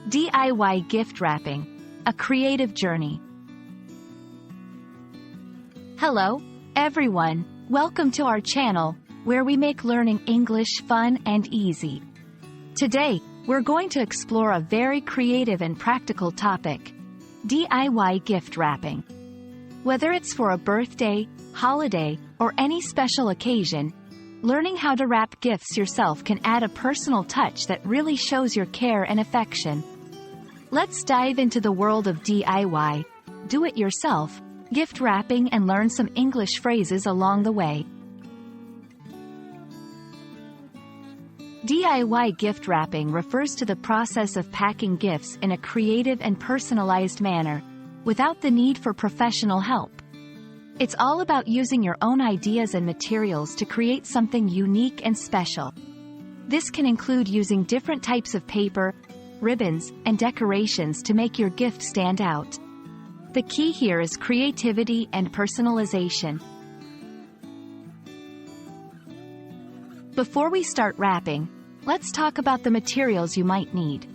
DIY gift wrapping, a creative journey. Hello, everyone. Welcome to our channel, where we make learning English fun and easy. Today, we're going to explore a very creative and practical topic: DIY gift wrapping. Whether it's for a birthday, holiday, or any special occasion, learning how to wrap gifts yourself can add a personal touch that really shows your care and affection. Let's dive into the world of DIY, do-it-yourself, gift wrapping, and learn some English phrases along the way. DIY gift wrapping refers to the process of packing gifts in a creative and personalized manner, without the need for professional help. It's all about using your own ideas and materials to create something unique and special. This can include using different types of paper, ribbons, and decorations to make your gift stand out. The key here is creativity and personalization. Before we start wrapping, let's talk about the materials you might need.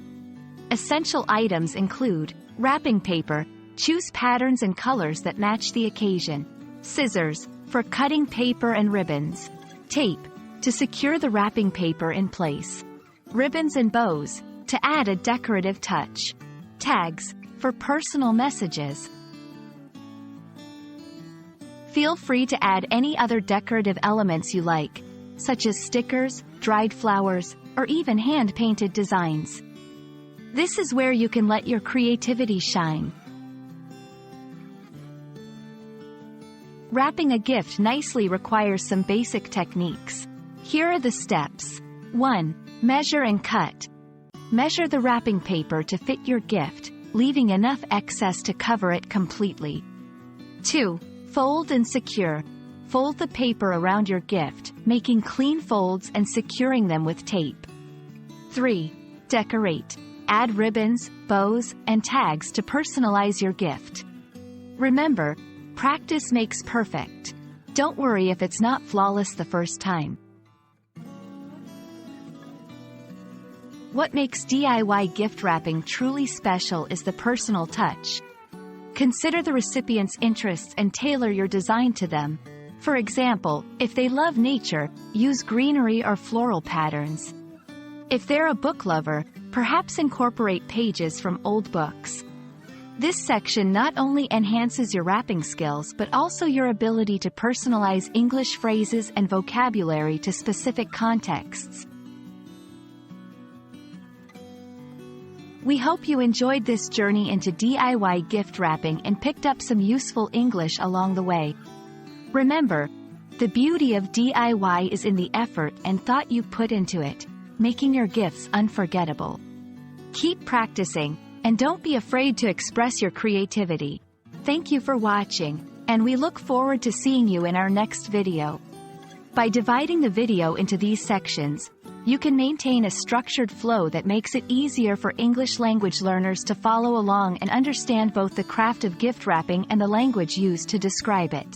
Essential items include wrapping paper. Choose patterns and colors that match the occasion. Scissors, for cutting paper and ribbons. Tape, to secure the wrapping paper in place. Ribbons and bows, to add a decorative touch. Tags, for personal messages. Feel free to add any other decorative elements you like, such as stickers, dried flowers, or even hand-painted designs. This is where you can let your creativity shine. Wrapping a gift nicely requires some basic techniques. Here are the steps. 1. Measure and cut. Measure the wrapping paper to fit your gift, leaving enough excess to cover it completely. 2. Fold and secure. Fold the paper around your gift, making clean folds and securing them with tape. 3. Decorate. Add ribbons, bows, and tags to personalize your gift. Remember, practice makes perfect. Don't worry if it's not flawless the first time. What makes DIY gift wrapping truly special is the personal touch. Consider the recipient's interests and tailor your design to them. For example, if they love nature, use greenery or floral patterns. If they're a book lover, perhaps incorporate pages from old books. This section not only enhances your wrapping skills but also your ability to personalize English phrases and vocabulary to specific contexts. We hope you enjoyed this journey into DIY gift wrapping and picked up some useful English along the way. Remember, the beauty of DIY is in the effort and thought you put into it, making your gifts unforgettable. Keep practicing, and don't be afraid to express your creativity. Thank you for watching, and we look forward to seeing you in our next video. By dividing the video into these sections, you can maintain a structured flow that makes it easier for English language learners to follow along and understand both the craft of gift wrapping and the language used to describe it.